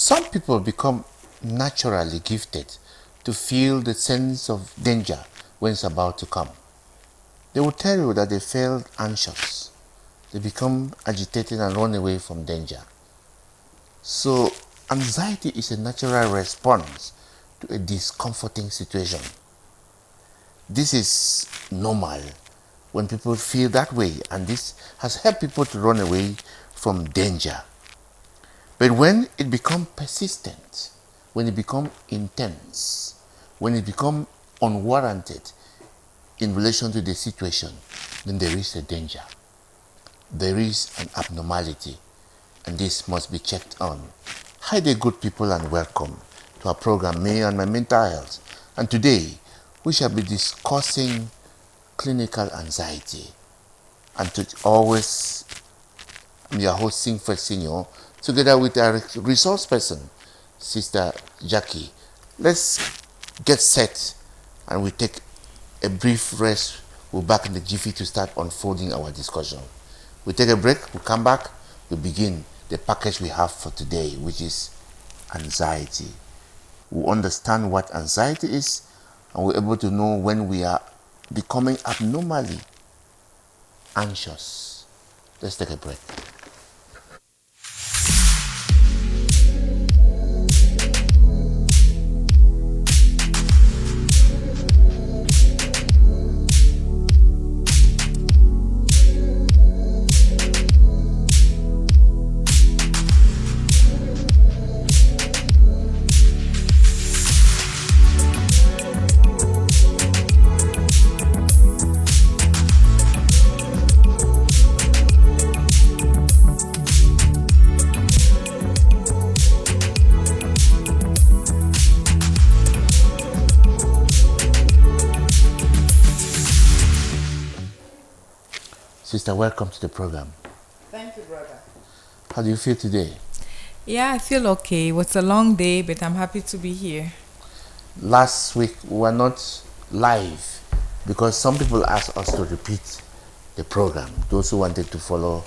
Some people become naturally gifted to feel the sense of danger when it's about to come. They will tell you that they feel anxious. They become agitated and run away from danger. So, anxiety is a natural response to a discomforting situation. This is normal when people feel that way, and this has helped people to run away from danger. But when it becomes persistent, when it becomes intense, when it becomes unwarranted in relation to the situation, then there is a danger. There is an abnormality, and this must be checked on. Hi there, good people, and welcome to our program, Me and My Mental Health. And today, we shall be discussing clinical anxiety. And to always, I'm your host, Singford Senior, together with our resource person, Sister Jackie. Let's get set, and we take a brief rest. We're back in the jiffy to start unfolding our discussion. We take a break, we come back, we begin the package we have for today, which is anxiety. We understand what anxiety is, and we're able to know when we are becoming abnormally anxious. Let's take a break. Sister, welcome to the program. Thank you, brother. How do you feel today? Yeah, I feel okay. It was a long day, but I'm happy to be here. Last week we were not live because some people asked us to repeat the program, those who wanted to follow.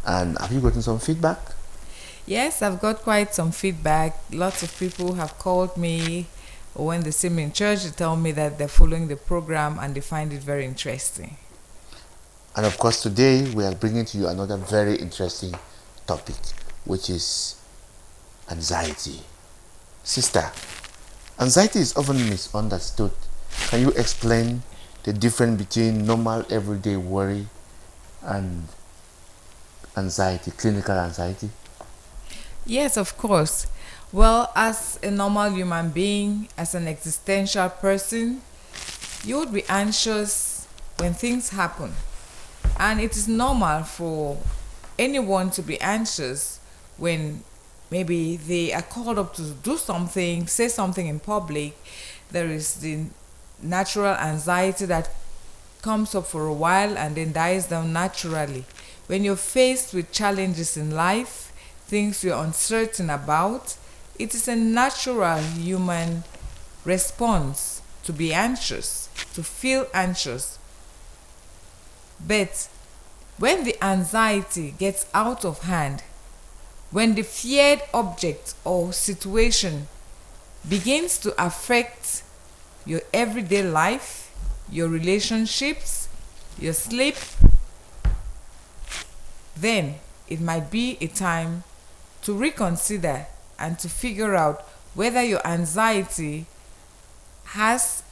And have you gotten some feedback? Yes, I've got quite some feedback. Lots of people have called me, or when they see me in church, they tell me that they're following the program and they find it very interesting. And of course, today we are bringing to you another very interesting topic, which is anxiety. Sister, anxiety is often misunderstood. Can you explain the difference between normal everyday worry and anxiety, clinical anxiety? Yes, of course. Well, as a normal human being, as an existential person, you would be anxious when things happen. And it is normal for anyone to be anxious when maybe they are called up to do something, say something in public. There is the natural anxiety that comes up for a while and then dies down naturally. When you're faced with challenges in life, things you're uncertain about, it is a natural human response to be anxious, to feel anxious. But when the anxiety gets out of hand, when the feared object or situation begins to affect your everyday life, your relationships, your sleep, then it might be a time to reconsider and to figure out whether your anxiety has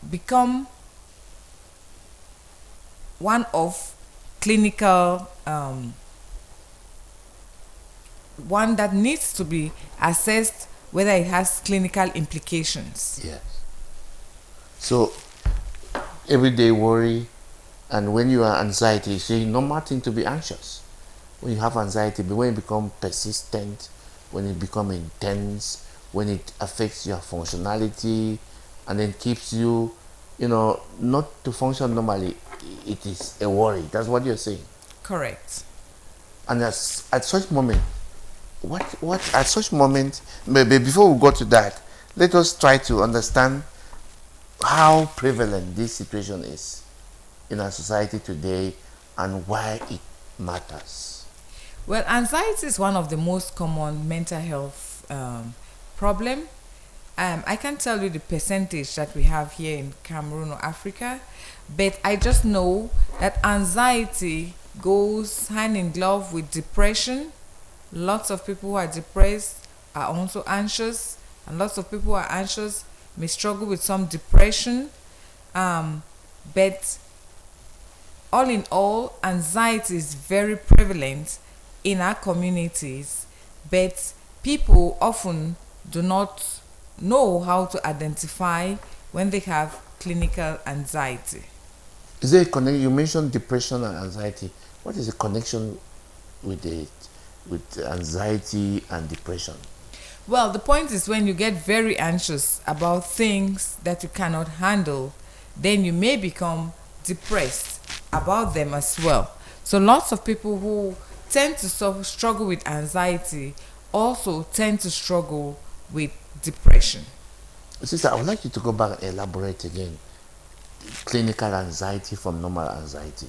become one of clinical one that needs to be assessed whether it has clinical implications. Yes. So, everyday worry, and when you are anxiety, it's a normal thing to be anxious. When you have anxiety, but when it becomes persistent, when it becomes intense, when it affects your functionality, and then keeps you, not to function normally, it is a worry. That's what you're saying. Correct. And at such moment, what at such moment, maybe before we go to that, let us try to understand how prevalent this situation is in our society today and why it matters. Well, anxiety is one of the most common mental health problem. I can't tell you the percentage that we have here in Cameroon or Africa, but I just know that anxiety goes hand in glove with depression. Lots of people who are depressed are also anxious, and lots of people who are anxious may struggle with some depression. But all in all, anxiety is very prevalent in our communities, but people often do not know how to identify when they have clinical anxiety. Is there a connection? You mentioned depression and anxiety. What is the connection with anxiety and depression? Well, the point is when you get very anxious about things that you cannot handle, then you may become depressed about them as well. So lots of people who tend to struggle with anxiety also tend to struggle with depression. Sister, I would like you to go back and elaborate again. Clinical anxiety from normal anxiety.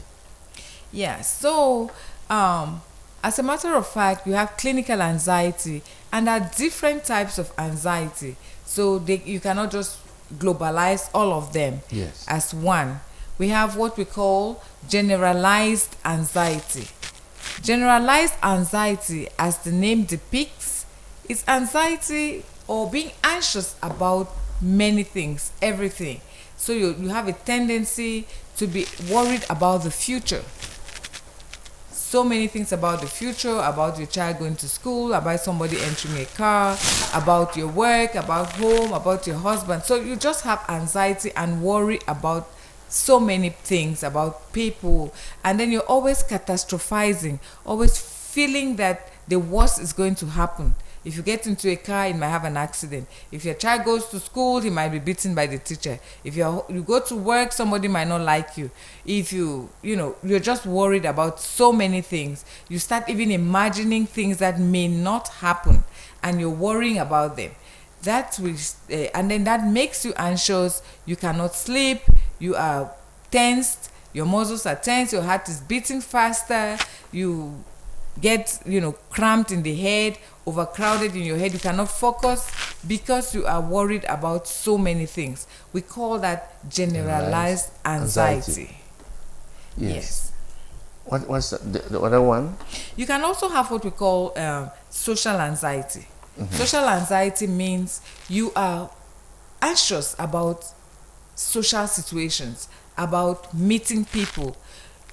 Yeah, so as a matter of fact, we have clinical anxiety, and there are different types of anxiety. So you cannot just globalize all of them Yes. as one. We have what we call generalized anxiety. Generalized anxiety, as the name depicts, is anxiety or being anxious about many things, everything. So you have a tendency to be worried about the future. So many things about the future, about your child going to school, about somebody entering a car, about your work, about home, about your husband. So you just have anxiety and worry about so many things, about people, and then you're always catastrophizing, always feeling that the worst is going to happen. If you get into a car, you might have an accident. If your child goes to school, he might be beaten by the teacher. If you go to work, somebody might not like you. If you're just worried about so many things. You start even imagining things that may not happen, and you're worrying about them. And then that makes you anxious. You cannot sleep. You are tensed. Your muscles are tense. Your heart is beating faster. You get cramped in the head, overcrowded in your head. You cannot focus because you are worried about so many things. We call that generalized anxiety. Yes. What's the other one? You can also have what we call social anxiety. Social anxiety means you are anxious about social situations, about meeting people.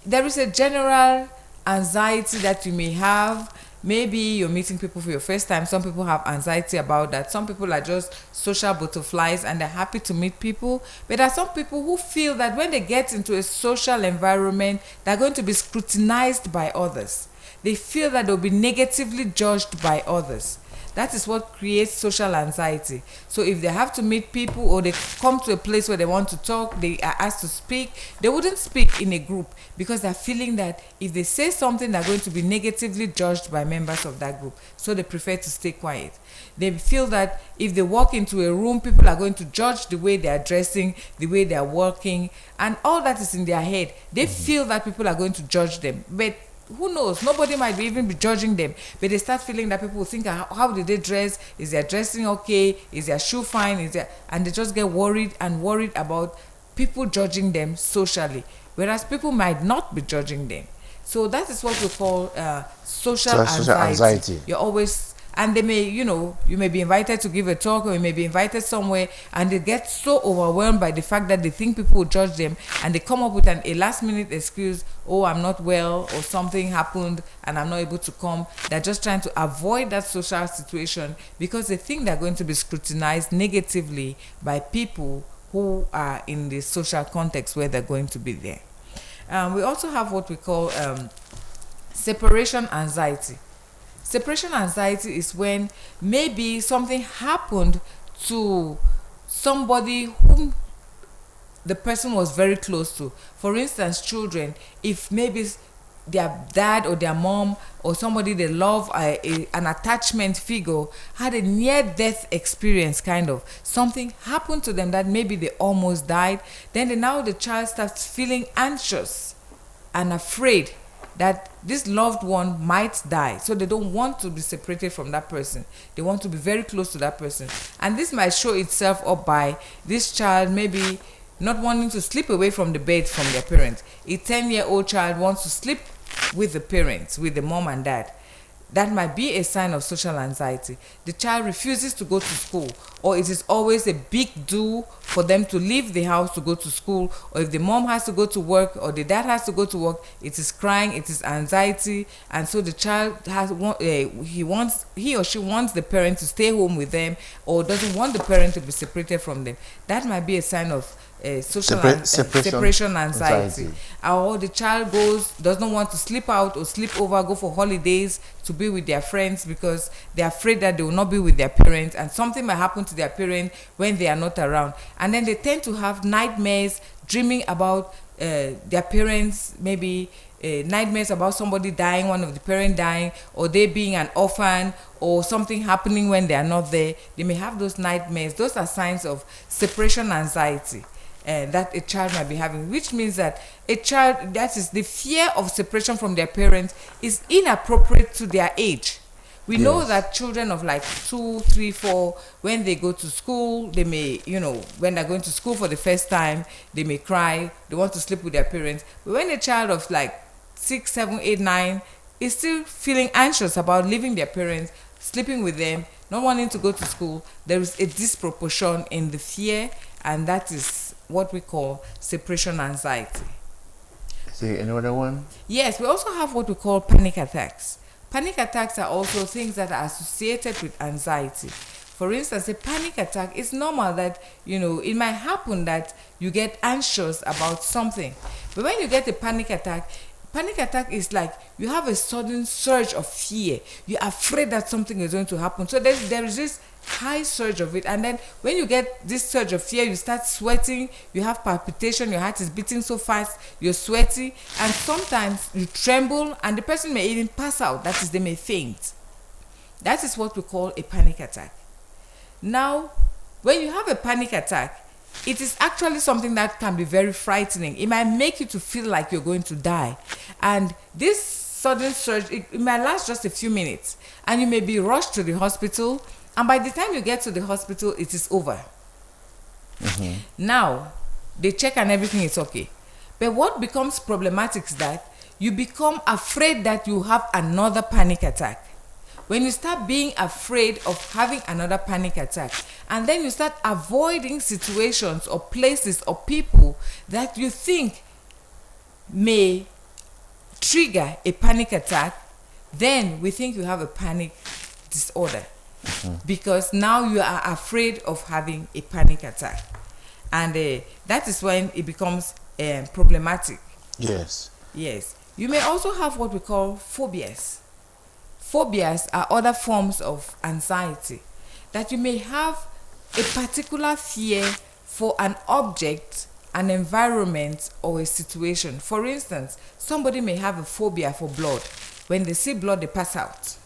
There is a general anxiety that you may have. Maybe you're meeting people for your first time. Some people have anxiety about that. Some people are just social butterflies and they're happy to meet people. But there are some people who feel that when they get into a social environment, they're going to be scrutinized by others. They feel that they'll be negatively judged by others. That is what creates social anxiety. So if they have to meet people or they come to a place where they want to talk, they are asked to speak, they wouldn't speak in a group because they're feeling that if they say something, they're going to be negatively judged by members of that group. So they prefer to stay quiet. They feel that if they walk into a room, people are going to judge the way they are dressing, the way they are walking, and all that is in their head. They feel that people are going to judge them. But who knows? Nobody might even be judging them, but they start feeling that people will think, how did they dress? Is their dressing okay? Is their shoe fine? And they just get worried about people judging them socially, whereas people might not be judging them. So that is what we call social anxiety. You're always, and they may, you may be invited to give a talk, or you may be invited somewhere, and they get so overwhelmed by the fact that they think people will judge them, and they come up with a last minute excuse. Oh, I'm not well, or something happened and I'm not able to come. They're just trying to avoid that social situation because they think they're going to be scrutinized negatively by people who are in the social context where they're going to be there. We also have what we call separation anxiety. Separation anxiety is when maybe something happened to somebody whom the person was very close to. For instance, children, if maybe their dad or their mom or somebody they love, an attachment figure, had a near-death experience, kind of. Something happened to them that maybe they almost died. Then now the child starts feeling anxious and afraid that this loved one might die, so they don't want to be separated from that person. They want to be very close to that person, and this might show itself up by this child maybe not wanting to sleep away from the bed from their parents. A 10-year-old child wants to sleep with the parents, with the mom and dad. That might be a sign of social anxiety. The child refuses to go to school, or it is always a big do for them to leave the house to go to school, or if the mom has to go to work or the dad has to go to work, it is crying, it is anxiety, and so the child has he or she wants the parent to stay home with them, or doesn't want the parent to be separated from them. That might be a sign of separation anxiety. Or the child does not want to sleep out or sleep over, go for holidays to be with their friends because they're afraid that they will not be with their parents, and something might happen to their parents when they are not around. And then they tend to have nightmares, dreaming about their parents, maybe nightmares about somebody dying, one of the parents dying, or they being an orphan, or something happening when they are not there. They may have those nightmares. Those are signs of separation anxiety that a child might be having, which means that a child, that is the fear of separation from their parents, is inappropriate to their age. We know that children of like 2, 3, 4, when they go to school, they may, when they're going to school for the first time, they may cry, they want to sleep with their parents. But when a child of like 6, 7, 8, 9 is still feeling anxious about leaving their parents, sleeping with them, not wanting to go to school, there is a disproportion in the fear, and that is what we call separation anxiety. Is there another one? Yes, we also have what we call panic attacks. Panic attacks are also things that are associated with anxiety. For instance, a panic attack is normal that, it might happen that you get anxious about something. But when you get a panic attack is like you have a sudden surge of fear. You're afraid that something is going to happen. So there is this high surge of it. And then when you get this surge of fear, you start sweating, you have palpitation, your heart is beating so fast, you're sweaty, and sometimes you tremble, and the person may even pass out. That is, they may faint. That is what we call a panic attack. Now, when you have a panic attack, it is actually something that can be very frightening. It might make you to feel like you're going to die. And this sudden surge, it might last just a few minutes, and you may be rushed to the hospital, and by the time you get to the hospital, it is over. Mm-hmm. Now, they check and everything is okay. But what becomes problematic is that you become afraid that you have another panic attack. When you start being afraid of having another panic attack, and then you start avoiding situations or places or people that you think may trigger a panic attack, then we think you have a panic disorder. Mm-hmm. Because now you are afraid of having a panic attack. And that is when it becomes problematic. Yes. Yes. You may also have what we call phobias. Phobias are other forms of anxiety, that you may have a particular fear for an object, an environment, or a situation. For instance, somebody may have a phobia for blood. When they see blood, they pass out.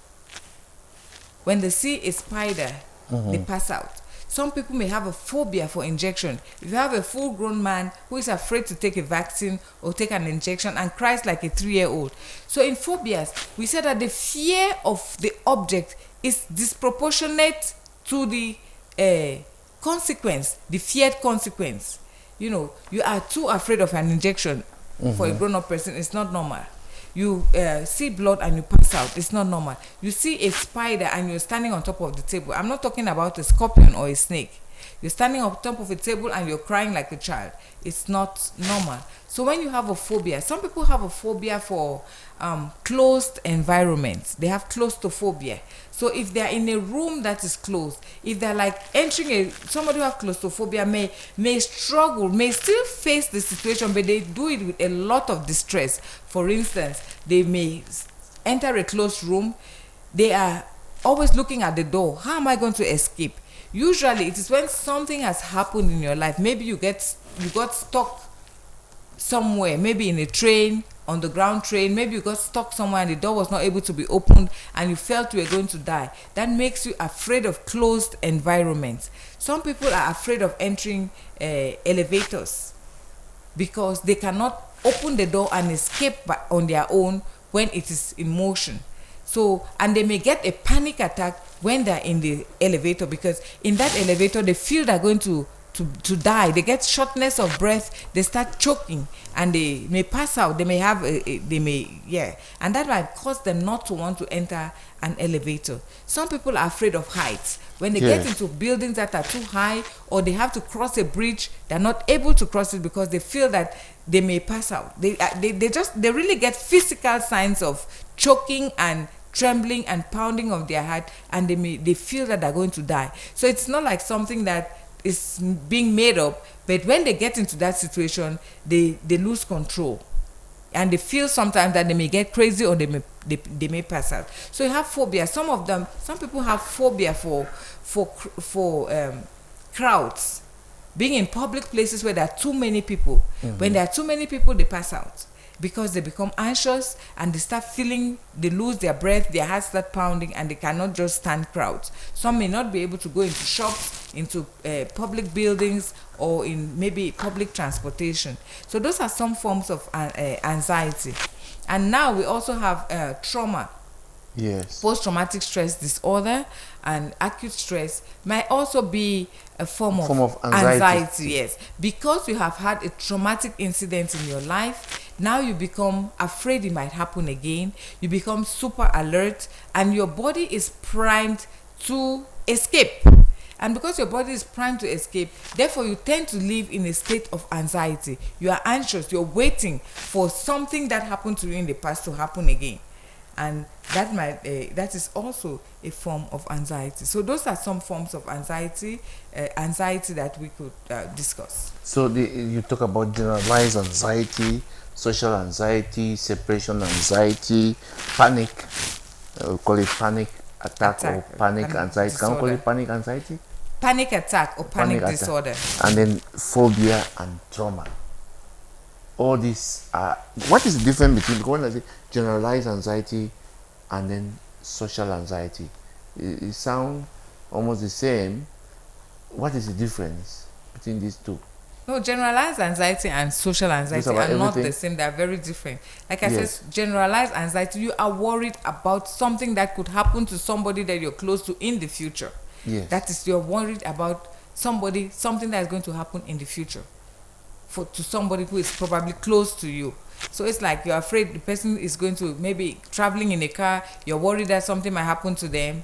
When they see a spider, they pass out. Some people may have a phobia for injection. If you have a full-grown man who is afraid to take a vaccine or take an injection and cries like a 3-year-old. So in phobias, we said that the fear of the object is disproportionate to the consequence, the feared consequence. You are too afraid of an injection for a grown-up person. It's not normal. You see blood and you pass out. It's not normal. You see a spider and you're standing on top of the table. I'm not talking about a scorpion or a snake. You're standing on top of a table and you're crying like a child. It's not normal. So when you have a phobia, some people have a phobia for closed environments. They have claustrophobia. So if they're in a room that is closed, if they're like entering somebody who have claustrophobia may struggle, may still face the situation, but they do it with a lot of distress. For instance, they may enter a closed room. They are always looking at the door. How am I going to escape? Usually it is when something has happened in your life. Maybe you got stuck somewhere, maybe in a train, on the ground train. Maybe you got stuck somewhere and the door was not able to be opened and you felt you were going to die. That makes you afraid of closed environments. Some people are afraid of entering elevators because they cannot open the door and escape on their own when it is in motion. So, and they may get a panic attack when they're in the elevator, because in that elevator they feel they're going to die. They get shortness of breath, they start choking, and they may pass out. They may have and that might cause them not to want to enter an elevator. Some people are afraid of heights. When they get into buildings that are too high, or they have to cross a bridge, they're not able to cross it because they feel that they may pass out. They really get physical signs of choking and trembling and pounding of their heart, and they feel that they're going to die. So it's not like something that is being made up, but when they get into that situation, they lose control, and they feel sometimes that they may get crazy, or they may pass out. So you have phobia. Some people have phobia for crowds, being in public places where there are too many people. When there are too many people, they pass out because they become anxious, and they lose their breath, their hearts start pounding, and they cannot just stand crowds. Some may not be able to go into shops, into public buildings, or in maybe public transportation. So those are some forms of anxiety. And now we also have trauma. Yes. Post-traumatic stress disorder and acute stress might also be a form of anxiety. Yes, because you have had a traumatic incident in your life, now you become afraid it might happen again. You become super alert, and your body is primed to escape. And because your body is primed to escape, therefore you tend to live in a state of anxiety. You are anxious. You're waiting for something that happened to you in the past to happen again. And that is also a form of anxiety. So those are some forms of anxiety that we could discuss. So you talk about generalized anxiety, social anxiety, separation anxiety, panic. We call it panic attack or panic anxiety. Can we call it panic anxiety? Panic attack or panic disorder. And then phobia and trauma. All these are, what is the difference between, because I say generalized anxiety and then social anxiety? It sounds almost the same. What is the difference between these two? No, generalized anxiety and social anxiety are not the same. They are very different. Like I said, generalized anxiety, you are worried about something that could happen to somebody that you're close to in the future. Yes. That is, you're worried about something that is going to happen in the future to somebody who is probably close to you. So it's like you're afraid the person is going to, maybe traveling in a car, you're worried that something might happen to them.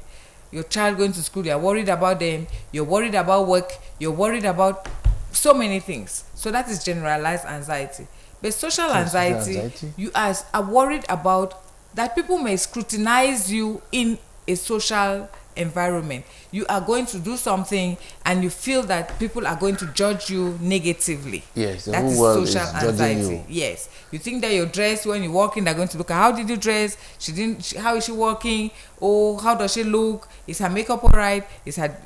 Your child going to school, you're worried about them. You're worried about work. You're worried about so many things. So that is generalized anxiety. But social anxiety, you are worried about that people may scrutinize you in a social environment. You are going to do something and you feel that people are going to judge you negatively. Yes, that is social anxiety. Yes, you think that your dress, when you walk in, they're going to look at how did you dress? How is she walking? Oh, how does she look? Is her makeup all right?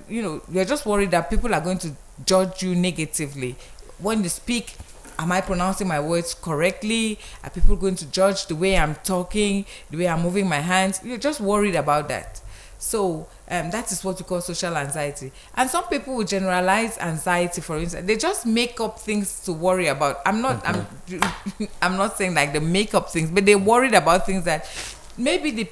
You're just worried that people are going to judge you negatively. When you speak, am I pronouncing my words correctly? Are people going to judge the way I'm talking, the way I'm moving my hands? You're just worried about that. So that is what we call social anxiety. And some people will generalize anxiety, for instance. They just make up things to worry about. I'm not saying like they make up things, but they're worried about things that maybe the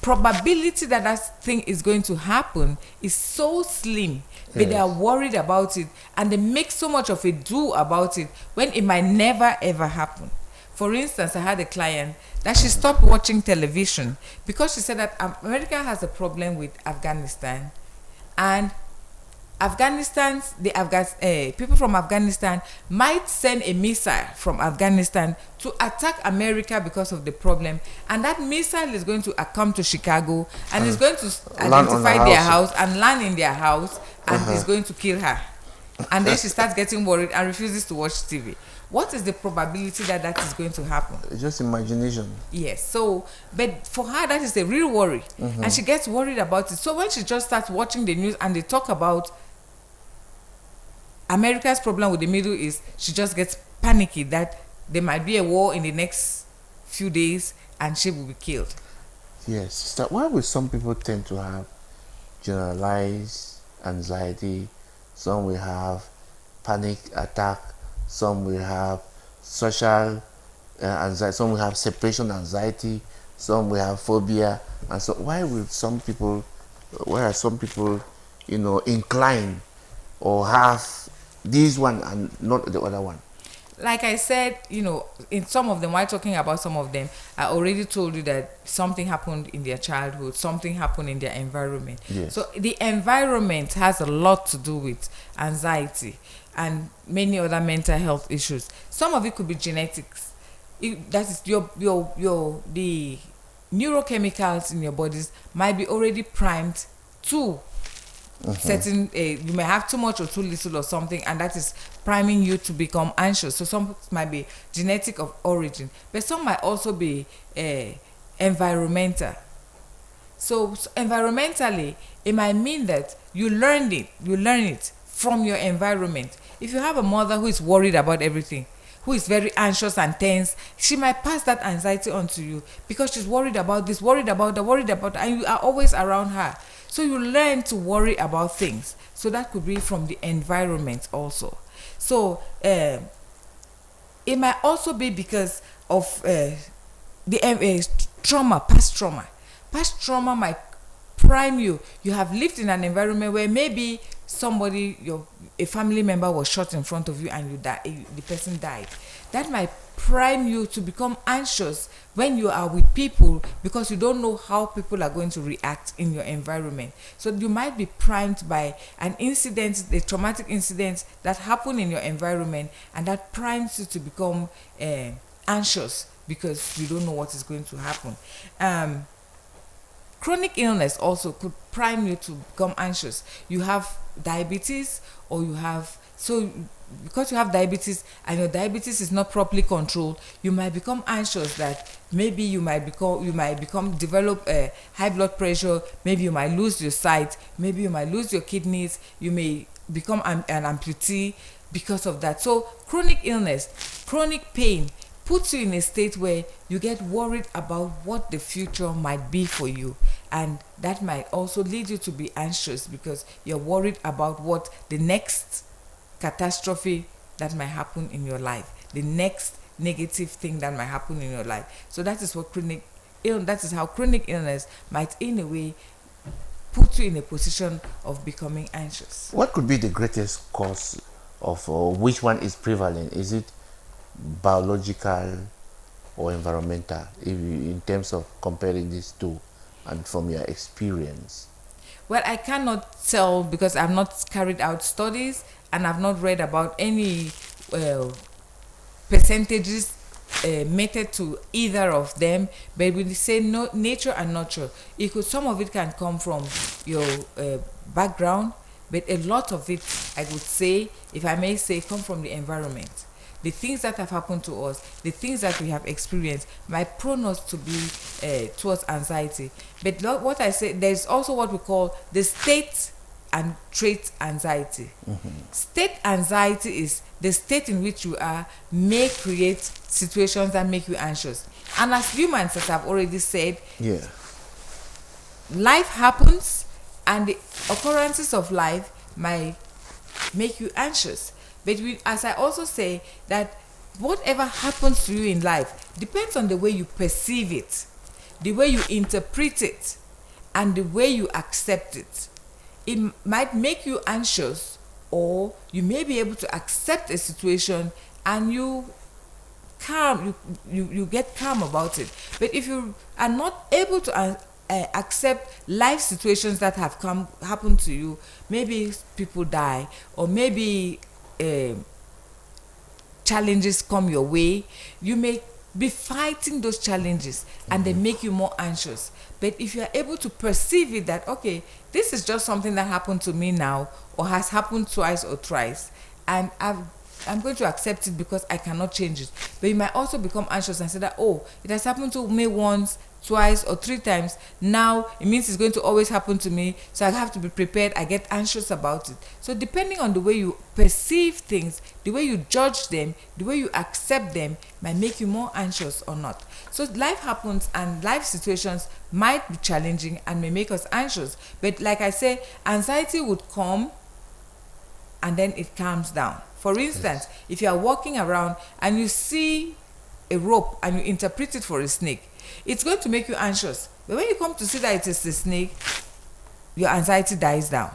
probability that thing is going to happen is so slim, but they are worried about it, and they make so much of a do about it when it might never ever happen. For instance, I had a client that she stopped watching television because she said that America has a problem with Afghanistan, and people from Afghanistan might send a missile from Afghanistan to attack America because of the problem, and that missile is going to come to Chicago and is going to identify their house and land in their house and is going to kill her. And then she starts getting worried and refuses to watch TV. What is the probability that is going to happen? It's just imagination. Yes. So, but for her, that is a real worry. And she gets worried about it. So when she just starts watching the news and they talk about America's problem with the Middle East, she just gets panicky that there might be a war in the next few days and she will be killed. Yes. So why would some people tend to have generalized anxiety? Some will have panic attack. Some will have social anxiety. Some will have separation anxiety. Some will have phobia. And so, why are some people, inclined or have this one and not the other one? Like I said, in some of them, while talking about some of them, I already told you that something happened in their childhood, something happened in their environment. Yes. So the environment has a lot to do with anxiety and many other mental health issues. Some of it could be genetics. That is the neurochemicals in your bodies might be already primed to certain you may have too much or too little or something, and that is priming you to become anxious. So some might be genetic of origin, but some might also be environmental. So environmentally, it might mean that you learn it from your environment. If you have a mother who is worried about everything, who is very anxious and tense, she might pass that anxiety on to you because she's worried about this, worried about that, worried about that, and you are always around her. So you learn to worry about things. So that could be from the environment also. So it might also be because of the trauma, past trauma. Past trauma might prime you. You have lived in an environment where maybe a family member was shot in front of you and the person died. That might prime you to become anxious when you are with people because you don't know how people are going to react in your environment. So you might be primed by an incident, a traumatic incident that happened in your environment, and that primes you to become anxious because you don't know what is going to happen. Chronic illness also could prime you to become anxious. You have diabetes, or because you have diabetes and your diabetes is not properly controlled, you might become anxious that maybe you might develop high blood pressure, maybe you might lose your sight, maybe you might lose your kidneys, you may become an amputee because of that. So chronic illness, chronic pain puts you in a state where you get worried about what the future might be for you, and that might also lead you to be anxious because you're worried about what the next catastrophe that might happen in your life, the next negative thing that might happen in your life. So that is how chronic illness might in a way put you in a position of becoming anxious. What could be the greatest cause of, or which one is prevalent? Is it biological or environmental, in terms of comparing these two and from your experience? Well, I cannot tell because I've not carried out studies and I've not read about any percentages method to either of them. But when you say no, nature and nurture, some of it can come from your background, but a lot of it, I would say, if I may say, come from the environment. The things that have happened to us, the things that we have experienced, might prone us to be towards anxiety. But what I say, there's also what we call the state and trait anxiety. State anxiety is the state in which you are may create situations that make you anxious. And as humans, as I've already said, life happens, and the occurrences of life might make you anxious. But as I also say, that whatever happens to you in life depends on the way you perceive it, the way you interpret it, and the way you accept it. It might make you anxious, or you may be able to accept a situation and you get calm about it. But if you are not able to accept life situations that have happened to you, maybe people die, or maybe challenges come your way, you may be fighting those challenges and they make you more anxious. But if you are able to perceive it that, okay, this is just something that happened to me now, or has happened twice or thrice, and I'm going to accept it because I cannot change it. But you might also become anxious and say that, oh, it has happened to me once, twice, or 3 times. Now it means it's going to always happen to me, so I have to be prepared. I get anxious about it. So depending on the way you perceive things, the way you judge them, the way you accept them, might make you more anxious or not. So life happens, and life situations might be challenging and may make us anxious. But like I say, anxiety would come and then it calms down. For instance, if you are walking around and you see a rope and you interpret it for a snake, it's going to make you anxious. But when you come to see that it is a snake, your anxiety dies down.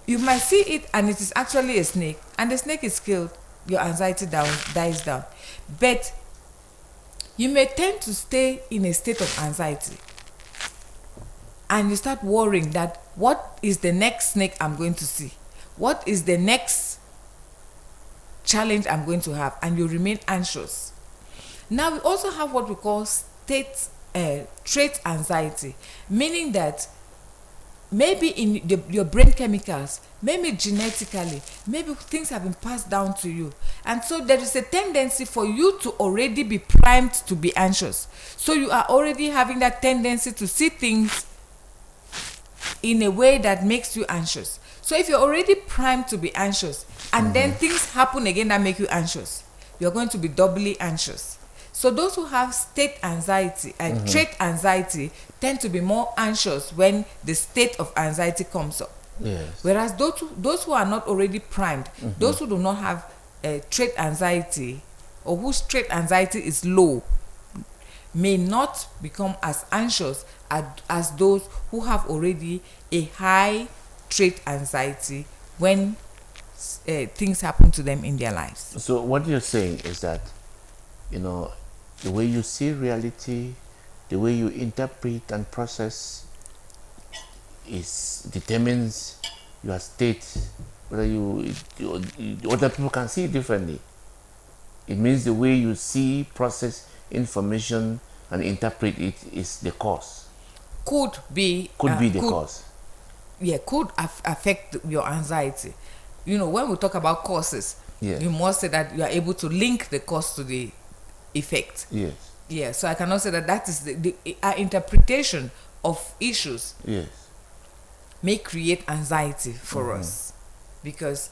You might see it and it is actually a snake, and the snake is killed, your anxiety dies down. But you may tend to stay in a state of anxiety, and you start worrying that what is the next snake I'm going to see? What is the next challenge I'm going to have? And you remain anxious. Now, we also have what we call trait anxiety, meaning that maybe in your brain chemicals, maybe genetically, maybe things have been passed down to you. And so there is a tendency for you to already be primed to be anxious. So you are already having that tendency to see things in a way that makes you anxious. So if you're already primed to be anxious, and then things happen again that make you anxious, you're going to be doubly anxious. So those who have state anxiety and trait anxiety tend to be more anxious when the state of anxiety comes up. Yes. Whereas those who are not already primed, those who do not have trait anxiety, or whose trait anxiety is low, may not become as anxious as those who have already a high trait anxiety when things happen to them in their lives. So what you're saying is that, the way you see reality, the way you interpret and process determines your state, whether other people can see it differently. It means the way you see, process information and interpret it is the cause. Could be the cause. Yeah, could affect your anxiety. When we talk about causes, you must say that you are able to link the cause to the effect. Yes. Yeah, so I cannot say that is our interpretation of issues. Yes. May create anxiety for us, because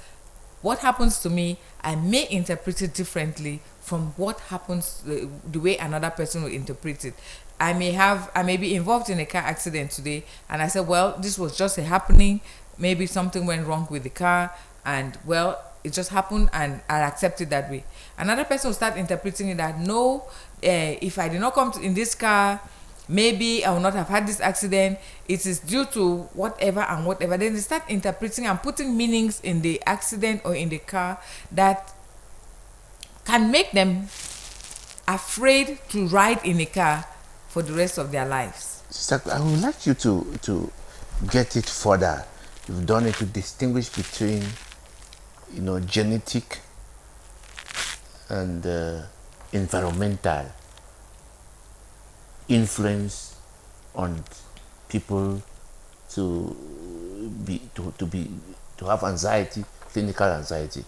what happens to me, I may interpret it differently from what happens, the way another person will interpret it. I may be involved in a car accident today, and I said, well, this was just a happening. Maybe something went wrong with the car, and well, it just happened, and I accept it that way. Another person will start interpreting it that no, if I did not come in this car, maybe I will not have had this accident. It is due to whatever and whatever. Then they start interpreting and putting meanings in the accident or in the car that can make them afraid to ride in a car for the rest of their lives. Sister, I would like you to get it further. You've done it to distinguish between, genetic and environmental influence on people to have anxiety, clinical anxiety.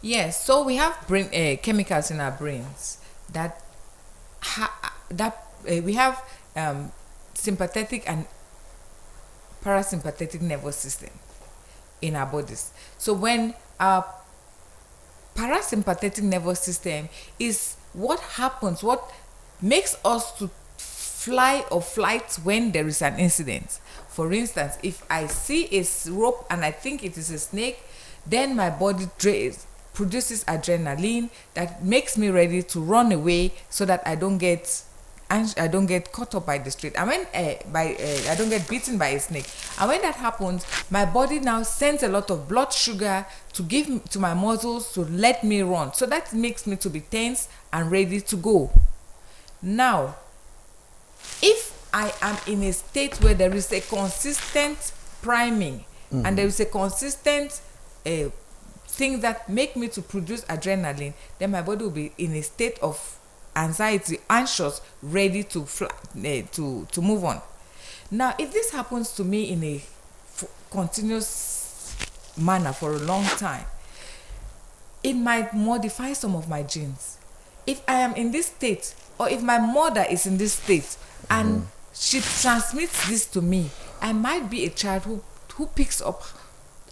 Yes, so we have brain chemicals in our brains that we have sympathetic and parasympathetic nervous system in our bodies. So when our parasympathetic nervous system is what makes us to fly or flight when there is an incident. For instance, if I see a rope and I think it is a snake, then my body produces adrenaline that makes me ready to run away so that I don't get caught up by the street. And when I don't get bitten by a snake. And when that happens, my body now sends a lot of blood sugar to give to my muscles to let me run. So that makes me to be tense and ready to go. Now, if I am in a state where there is a consistent priming and there is a consistent thing that make me to produce adrenaline, then my body will be in a state of anxiety, anxious, ready to fly, to move on. Now, if this happens to me in a continuous manner for a long time, it might modify some of my genes. If I am in this state, or if my mother is in this state and she transmits this to me, I might be a child who picks up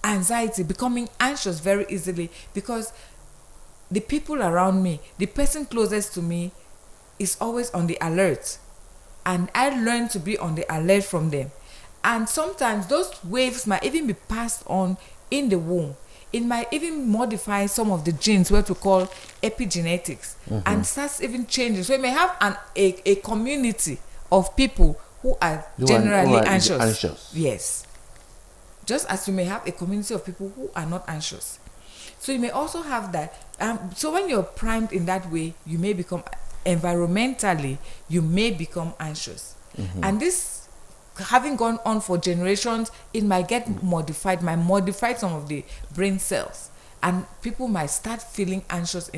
anxiety, becoming anxious very easily, because the people around me, the person closest to me, is always on the alert, and I learn to be on the alert from them. And sometimes those waves might even be passed on in the womb. it might even modify some of the genes, what we call epigenetics, and starts even changing. So you may have a community of people who are generally anxious. Yes. Just as you may have a community of people who are not anxious. So you may also have that. So when you're primed in that way, you may become environmentally, you may become anxious. And this, having gone on for generations, it might get modified, might modify some of the brain cells. And people might start feeling anxious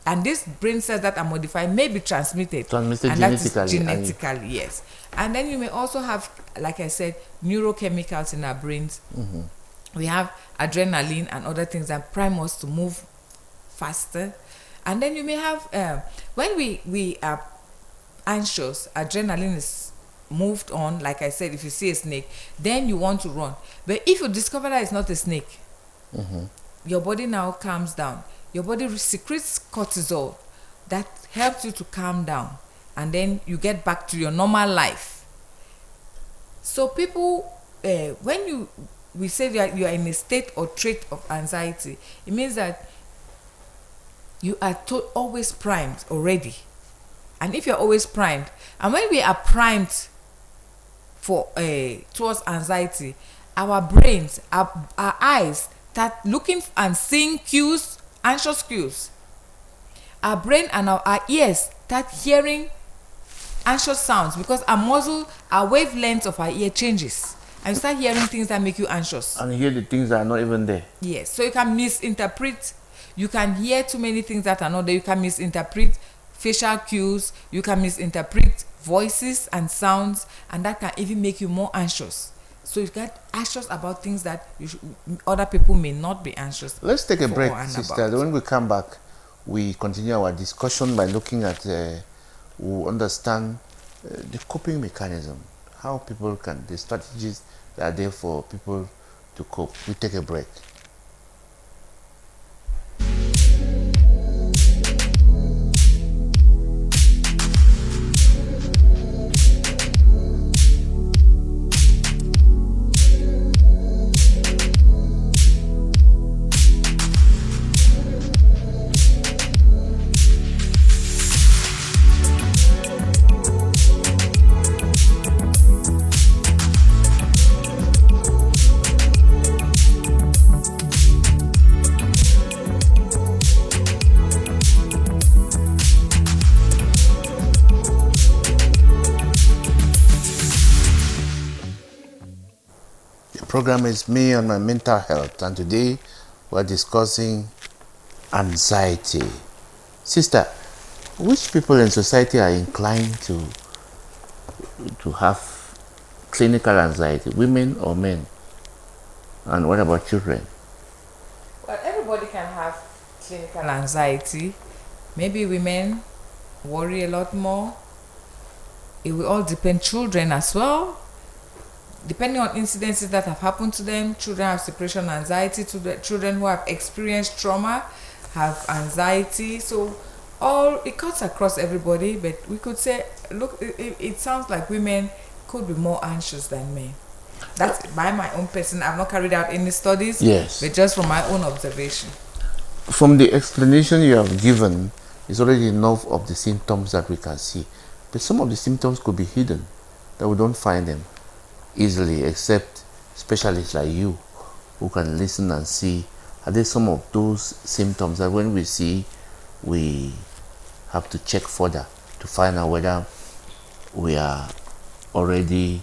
and these brain cells that are modified may be transmitted genetically. That is genetically, yes. And then you may also have, like I said, neurochemicals in our brains. We have adrenaline and other things that prime us to move faster. And then you may have, when we are anxious, adrenaline is moved on. Like I said, if you see a snake, then you want to run. But if you discover that it's not a snake, your body now calms down. Your body secretes cortisol that helps you to calm down, and then you get back to your normal life. So people, when we say that you are in a state or trait of anxiety, it means that you are always primed already. And if you're always primed, and when we are primed for towards anxiety, our brains, our eyes start looking and seeing cues, anxious cues. Our brain and our ears start hearing anxious sounds because our wavelength of our ear changes, and you start hearing things that make you anxious. And hear the things that are not even there. Yes, so you can misinterpret. You can hear too many things that are not there. You can misinterpret facial cues. You can misinterpret voices and sounds, and that can even make you more anxious. So you get anxious about things that other people may not be anxious. Let's take a break, sister. When we come back, we continue our discussion by looking at, we understand the coping mechanism, how people can, the strategies that are there for people to cope. We take a break. Program is Me and My Mental Health, and today we're discussing anxiety. Sister, which people in society are inclined to have clinical anxiety, women or men? And what about children? Well, everybody can have clinical anxiety. Maybe women worry a lot more. It will all depend. Children as well. Depending on incidences that have happened to them, children have separation anxiety. Children who have experienced trauma have anxiety. So it cuts across everybody, but we could say, look, it sounds like women could be more anxious than men. That's by my own person. I've not carried out any studies, yes, but just from my own observation. From the explanation you have given, it's already enough of the symptoms that we can see. But some of the symptoms could be hidden, that we don't find them easily, except specialists like you who can listen and see. Are there some of those symptoms that when we see, we have to check further to find out whether we are already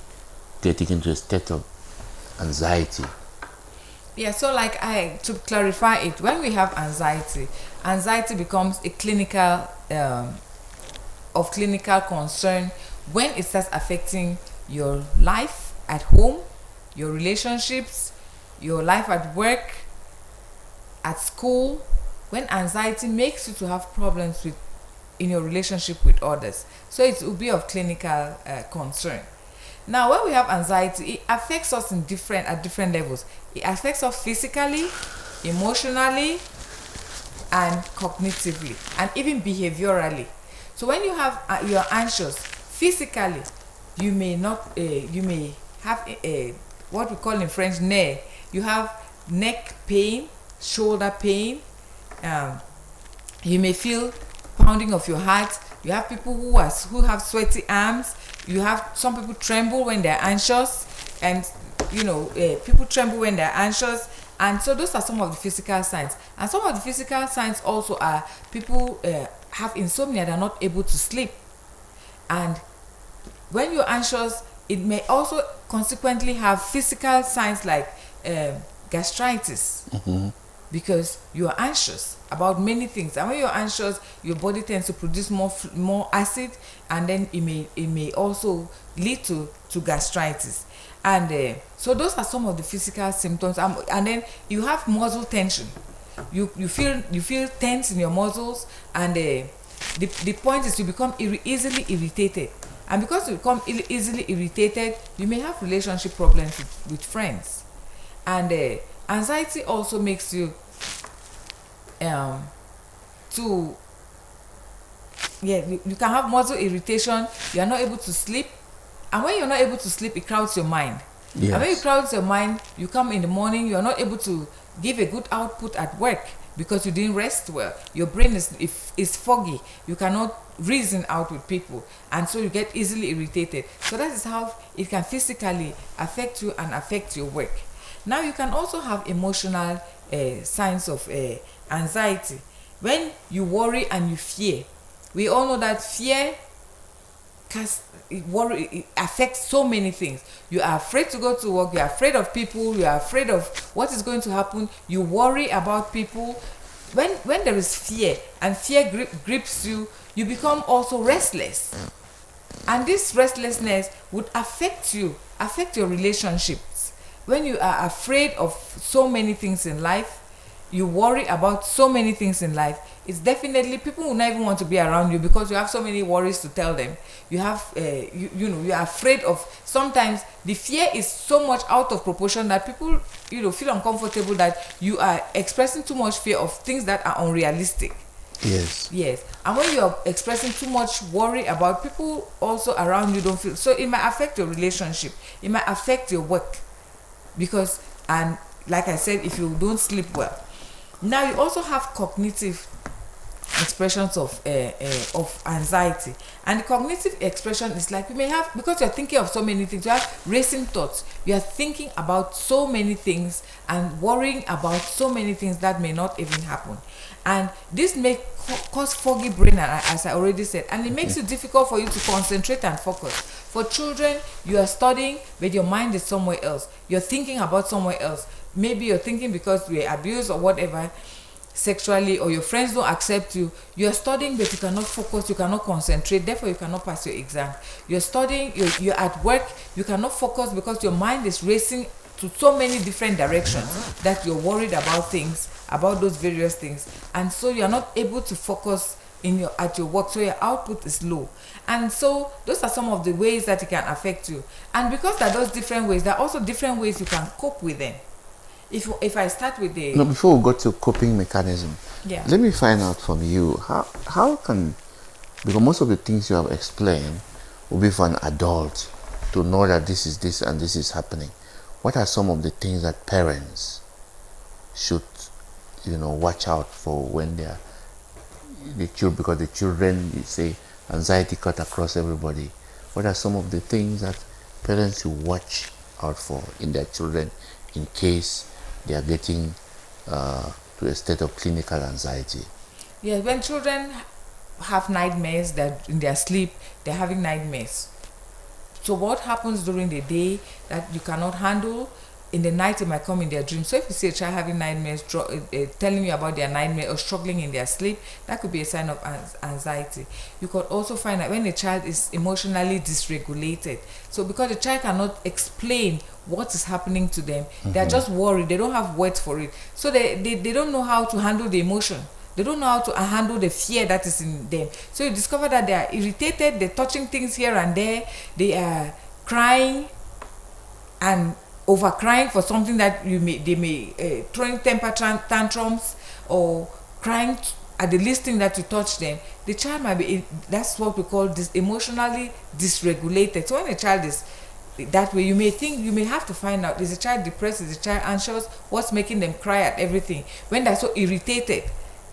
getting into a state of anxiety? Yeah, so to clarify it, when we have anxiety becomes a clinical of clinical concern when it starts affecting your life at home, your relationships, your life at work, at school. When anxiety makes you to have problems in your relationship with others, so it will be of clinical concern. Now, when we have anxiety, it affects us at different levels. It affects us physically, emotionally, and cognitively, and even behaviorally. So when you are anxious physically, you may have what we call in French nerve. You have neck pain, shoulder pain. You may feel pounding of your heart. You have people who have sweaty arms. You have some people tremble when they're anxious, and people tremble when they're anxious. And so those are some of the physical signs. And some of the physical signs also are people have insomnia, they're not able to sleep. And when you're anxious, it may also consequently have physical signs like gastritis, because you are anxious about many things. And when you're anxious, your body tends to produce more acid, and then it may also lead to gastritis. And so those are some of the physical symptoms. And then you have muscle tension. You feel tense in your muscles, and the point is you become easily irritated. And because you become easily irritated, you may have relationship problems with friends. And anxiety also makes you you can have muscle irritation. You are not able to sleep, and when you're not able to sleep, it crowds your mind. Yes. And when it crowds your mind, you come in the morning, you are not able to give a good output at work because you didn't rest well. Your brain is foggy. You cannot reason out with people, and so you get easily irritated. So that is how it can physically affect you and affect your work. Now you can also have emotional signs of anxiety. When you worry and you fear, we all know that fear it affects so many things. You are afraid to go to work, you are afraid of people, you are afraid of what is going to happen, you worry about people. When there is fear, and fear grips you, you become also restless. And this restlessness would affect your relationships. When you are afraid of so many things in life, you worry about so many things in life, it's definitely, people will not even want to be around you because you have so many worries to tell them. You have you are afraid of, sometimes the fear is so much out of proportion that people feel uncomfortable, that you are expressing too much fear of things that are unrealistic. Yes. And when you are expressing too much worry about people also around you, don't feel, so it might affect your relationship, it might affect your work, because, and like I said, if you don't sleep well. Now you also have cognitive expressions of anxiety. And the cognitive expression is like, you may have, because you're thinking of so many things, you have racing thoughts, you are thinking about so many things and worrying about so many things that may not even happen. And this may cause foggy brain, as I already said, and it makes it difficult for you to concentrate and focus. For children, you are studying, but your mind is somewhere else. You're thinking about somewhere else. Maybe you're thinking because you were abused or whatever sexually, or your friends don't accept you. You're studying, but you cannot focus, you cannot concentrate, therefore you cannot pass your exam. You're studying, you're at work, you cannot focus because your mind is racing to so many different directions that you're worried about things, about those various things, and so you're not able to focus at your work, so your output is low. And so those are some of the ways that it can affect you. And because there are those different ways, there are also different ways you can cope with them. If I start with the... No, before we go to coping mechanism, let me find out from you, how can, because most of the things you have explained will be for an adult to know that this is this and this is happening. What are some of the things that parents should, watch out for when they are the children, because the children, you say, anxiety cut across everybody. What are some of the things that parents should watch out for in their children in case they are getting to a state of clinical anxiety? Yeah, when children have nightmares, that in their sleep they're having nightmares. So what happens during the day that you cannot handle, in the night it might come in their dreams. So if you see a child having nightmares, telling you about their nightmare or struggling in their sleep, that could be a sign of anxiety. You could also find that when a child is emotionally dysregulated, so because the child cannot explain what is happening to them, they're just worried, they don't have words for it, so they don't know how to handle the emotion. They don't know how to handle the fear that is in them. So you discover that they are irritated, they're touching things here and there, they are crying and over crying for something that they may throwing temper tantrums or crying at the least thing that you touch them. The child might be, that's what we call emotionally dysregulated. So when a child is that way you may have to find out, is the child depressed, is the child anxious, what's making them cry at everything. When they're so irritated,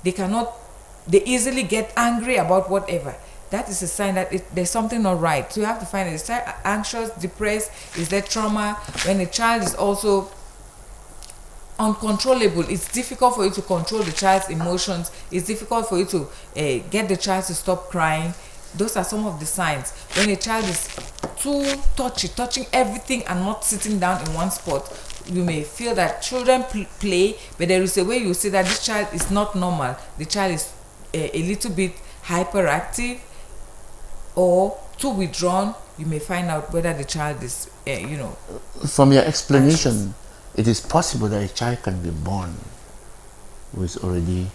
they easily get angry about whatever. That is a sign that there's something not right. So you have to find, is the child anxious, depressed, is there trauma? When the child is also uncontrollable, it's difficult for you to control the child's emotions, it's difficult for you to get the child to stop crying. Those are some of the signs. When a child is too touching everything and not sitting down in one spot, you may feel that children play, but there is a way you see that this child is not normal. The child is a little bit hyperactive or too withdrawn. You may find out whether the child is, From your explanation, it is possible that a child can be born who is already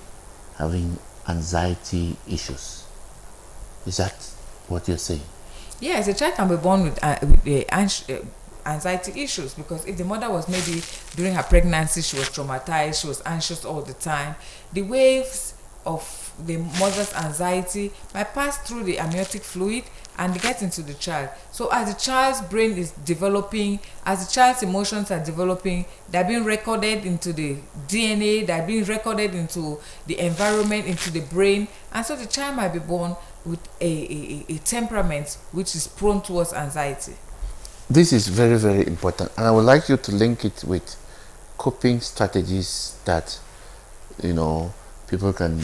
having anxiety issues. Is that what you're saying? Yes, a child can be born with anxiety issues, because if the mother was maybe during her pregnancy, she was traumatized, she was anxious all the time, the waves of the mother's anxiety might pass through the amniotic fluid and get into the child. So as the child's brain is developing, as the child's emotions are developing, they're being recorded into the DNA, they're being recorded into the environment, into the brain, and so the child might be born with a temperament which is prone towards anxiety. This is very, very important, and I would like you to link it with coping strategies that people can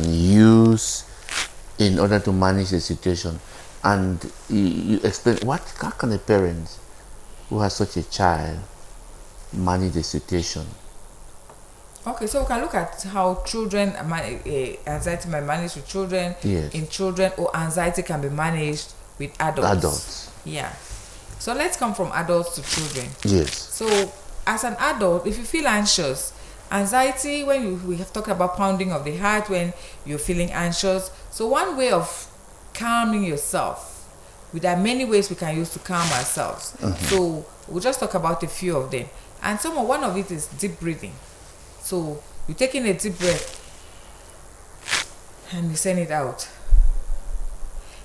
use in order to manage the situation. And you explain how can a parent who has such a child manage the situation? Okay, so we can look at how children anxiety might manage with children, yes, in children, or anxiety can be managed with adults. Yeah. So let's come from adults to children. Yes. So as an adult, if you feel anxious, anxiety, we have talked about pounding of the heart when you're feeling anxious. So one way of calming yourself, there are many ways we can use to calm ourselves. So we'll just talk about a few of them. And one of it is deep breathing. So you're taking a deep breath and you send it out.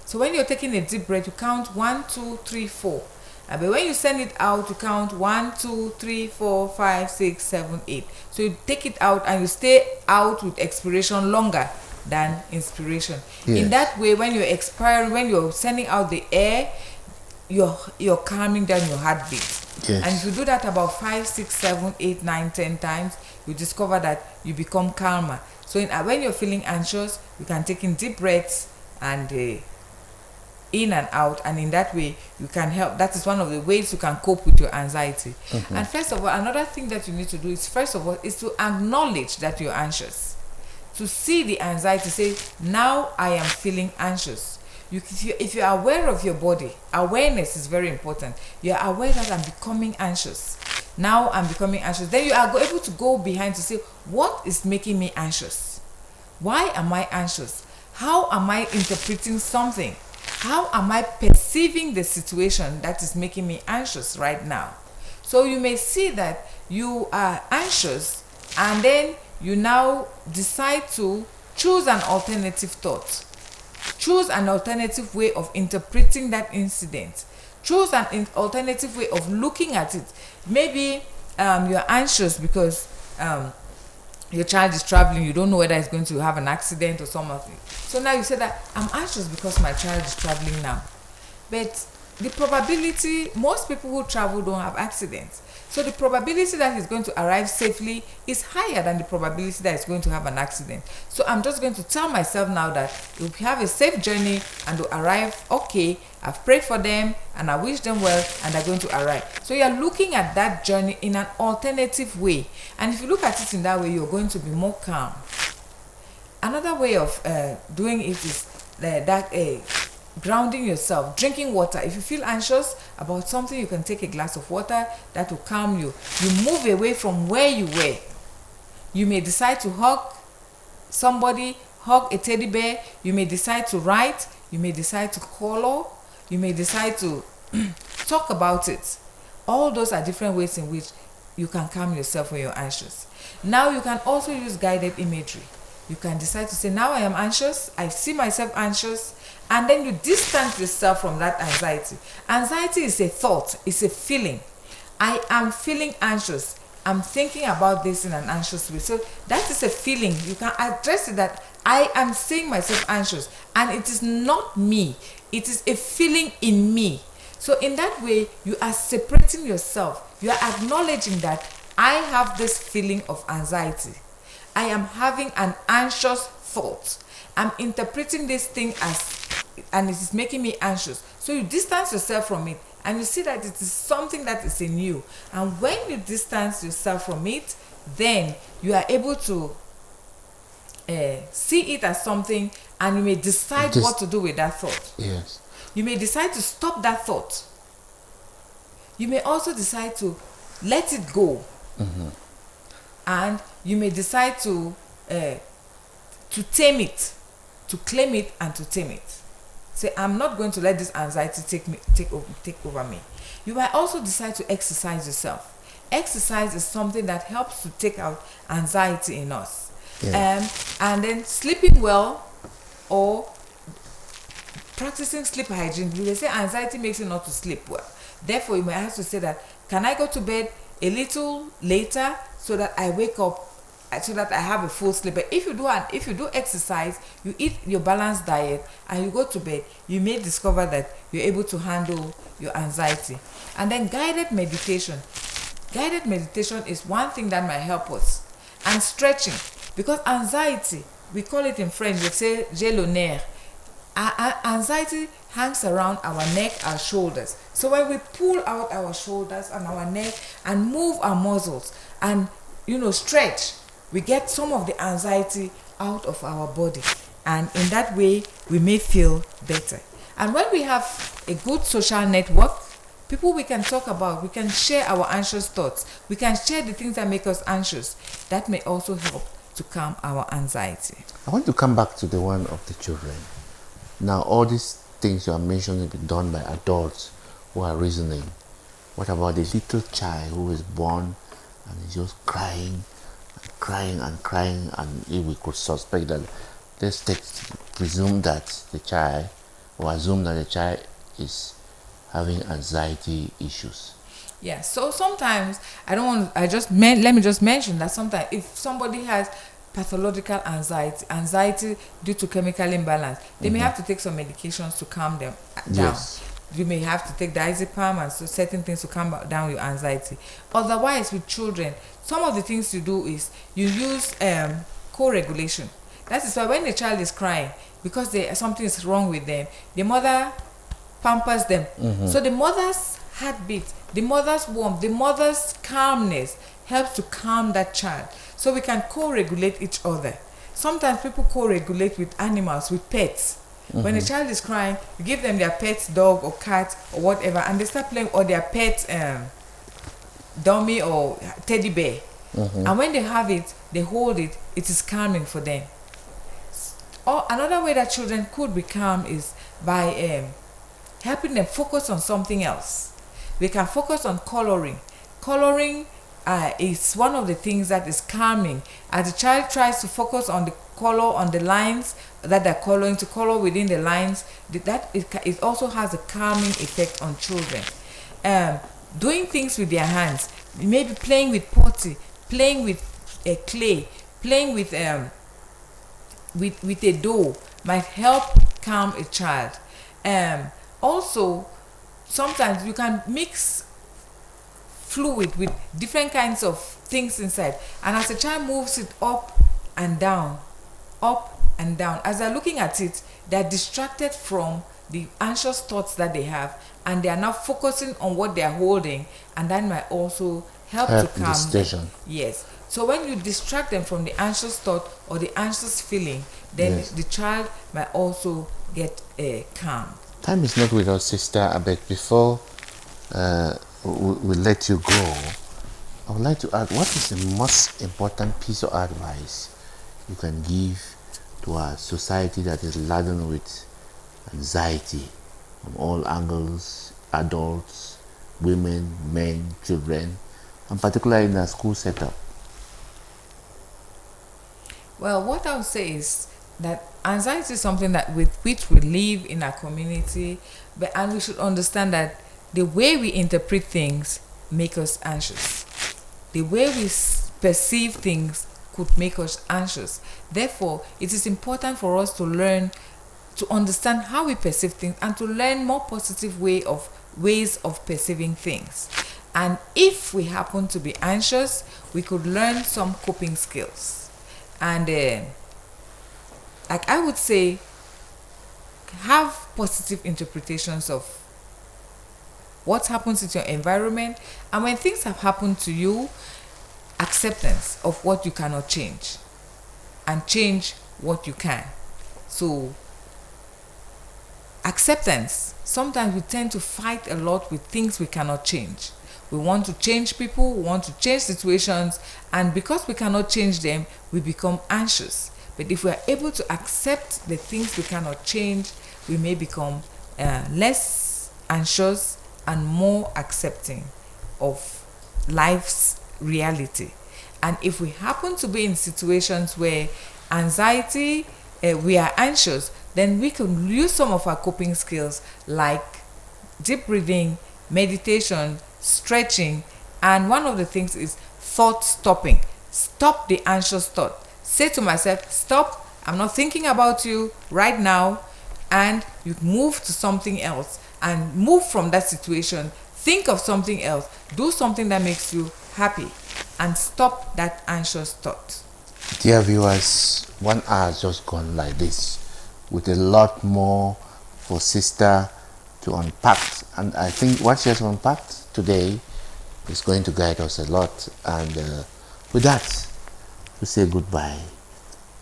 So when you're taking a deep breath, you count 1, 2, 3, 4. But when you send it out, you count 1, 2, 3, 4, 5, 6, 7, 8. So you take it out and you stay out with expiration longer than inspiration. Yes. In that way, when you're expiring, when you're sending out the air, you're calming down your heartbeat. Yes. And if you do that about 5, 6, 7, 8, 9, 10 times, you discover that you become calmer. So when you're feeling anxious, you can take in deep breaths and in and out, and in that way you can help. That is one of the ways you can cope with your anxiety. And first of all, another thing that you need to do is to acknowledge that you're anxious, to see the anxiety, say, now I am feeling anxious. If you're aware of your body, awareness is very important. You're aware that I'm becoming anxious. Now I'm becoming anxious. Then you are able to go behind to say, what is making me anxious? Why am I anxious? How am I interpreting something? How am I perceiving the situation that is making me anxious right now? So you may see that you are anxious, and then you now decide to choose an alternative thought. Choose an alternative way of interpreting that incident. Choose an alternative way of looking at it. Maybe you're anxious because your child is traveling, you don't know whether it's going to have an accident or something. So now you say that I'm anxious because my child is traveling now. But the probability, most people who travel don't have accidents. So the probability that he's going to arrive safely is higher than the probability that he's going to have an accident. So I'm just going to tell myself now that you'll have a safe journey and they'll arrive okay. I've prayed for them and I wish them well, and they're going to arrive. So you're looking at that journey in an alternative way. And if you look at it in that way, you're going to be more calm. Another way of doing it is grounding yourself, drinking water. If you feel anxious about something, you can take a glass of water that will calm you. You move away from where you were. You may decide to hug somebody, hug a teddy bear. You may decide to write. You may decide to color. You may decide to talk about it. All those are different ways in which you can calm yourself when you're anxious. Now you can also use guided imagery. You can decide to say, now I am anxious. I see myself anxious. and then you distance yourself from that anxiety. Anxiety is a thought, it's a feeling. I am feeling anxious. I'm thinking about this in an anxious way. So that is a feeling. You can address it that I am seeing myself anxious, and it is not me. It is a feeling in me. So in that way, you are separating yourself. You are acknowledging that I have this feeling of anxiety. I am having an anxious thought. I'm interpreting this thing as, and it is making me anxious. So you distance yourself from it, and you see that it is something that is in you. And when you distance yourself from it, then you are able to see it as something, and you may decide what to do with that thought. Yes. You may decide to stop that thought. You may also decide to let it go. And you may decide to tame it, to claim it and to tame it. Say, I'm not going to let this anxiety take over me. You might also decide to exercise yourself. Exercise is something that helps to take out anxiety in us. Yeah. And then sleeping well, or practicing sleep hygiene. They say anxiety makes you not to sleep well. Therefore, you might have to say that, can I go to bed a little later so that I wake up, so that I have a full sleep? But if you do exercise, you eat your balanced diet, and you go to bed, you may discover that you're able to handle your anxiety. And then guided meditation. Guided meditation is one thing that might help us. And stretching, because anxiety, we call it in French, we say j'ai le nerf. Anxiety hangs around our neck, our shoulders. So when we pull out our shoulders and our neck and move our muscles and stretch, we get some of the anxiety out of our body, and in that way we may feel better. And when we have a good social network, people we can talk about, we can share our anxious thoughts, we can share the things that make us anxious, that may also help to calm our anxiety. I want to come back to the one of the children. Now, all these things you are mentioning be done by adults who are reasoning. What about the little child who is born and is just crying and crying and crying, and if we could suspect that, presume that the child, or assume that the child is having anxiety issues. Yeah, so sometimes let me just mention that sometimes if somebody has pathological anxiety due to chemical imbalance, they may have to take some medications to calm them down. Yes. You may have to take diazepam and so certain things to calm down your anxiety. Otherwise, with children, some of the things you do is you use co-regulation. That is why when the child is crying because something is wrong with them, the mother pampers them. So the mother's heartbeat, the mother's warmth, the mother's calmness helps to calm that child. So we can co-regulate each other. Sometimes people co-regulate with animals, with pets. When a child is crying, you give them their pet dog or cat or whatever, and they start playing, or their pet dummy or teddy bear. And when they have it, they hold it, it is calming for them. Or another way that children could be calm is by helping them focus on something else. They can focus on coloring. Coloring is one of the things that is calming. As the child tries to focus on the color, on the lines that they're coloring, to color within the lines, it also has a calming effect on children. Doing things with their hands, maybe playing with pottery, playing with clay, playing with a dough might help calm a child. Also, sometimes you can mix fluid with different kinds of things inside, and as the child moves it up and down, as they're looking at it, they're distracted from the anxious thoughts that they have, and they are now focusing on what they are holding, and that might also help to calm them. Yes. So when you distract them from the anxious thought or the anxious feeling, then the child might also get calm. Time is not with us, Sister Abet. Before we let you go, I would like to add, what is the most important piece of advice you can give to a society that is laden with anxiety from all angles, adults, women, men, children, and particularly in a school setup? Well, what I would say is that anxiety is something that with which we live in our community, and we should understand that the way we interpret things make us anxious. The way we perceive things could make us anxious. Therefore, it is important for us to learn to understand how we perceive things and to learn more positive ways of perceiving things. And if we happen to be anxious, we could learn some coping skills. And like I would say, have positive interpretations of what happens in your environment, and when things have happened to you, acceptance of what you cannot change and change what you can. So acceptance, sometimes we tend to fight a lot with things we cannot change. We want to change people, we want to change situations, and because we cannot change them, we become anxious. But if we are able to accept the things we cannot change, we may become less anxious and more accepting of life's reality. And if we happen to be in situations where anxiety, we are anxious, then we can use some of our coping skills like deep breathing, meditation, stretching, and one of the things is thought stopping. Stop the anxious thought. Say to myself, stop, I'm not thinking about you right now, and you move to something else and move from that situation. Think of something else. Do something that makes you happy and stop that anxious thought. Dear viewers, 1 hour has just gone like this, with a lot more for sister to unpack. And I think what she has unpacked today is going to guide us a lot. And with that, we say goodbye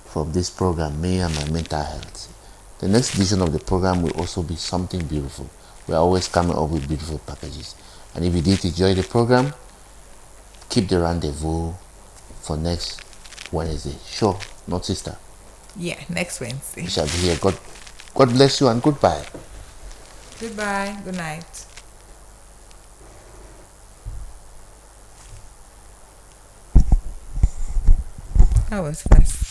from this program, Me and My Mental Health. The next edition of the program will also be something beautiful. We are always coming up with beautiful packages. And if you did enjoy the program, keep the rendezvous for next Wednesday. Sure, not sister? Yeah, next Wednesday. We shall be here. God bless you and goodbye. Goodbye. Good night. That was fast.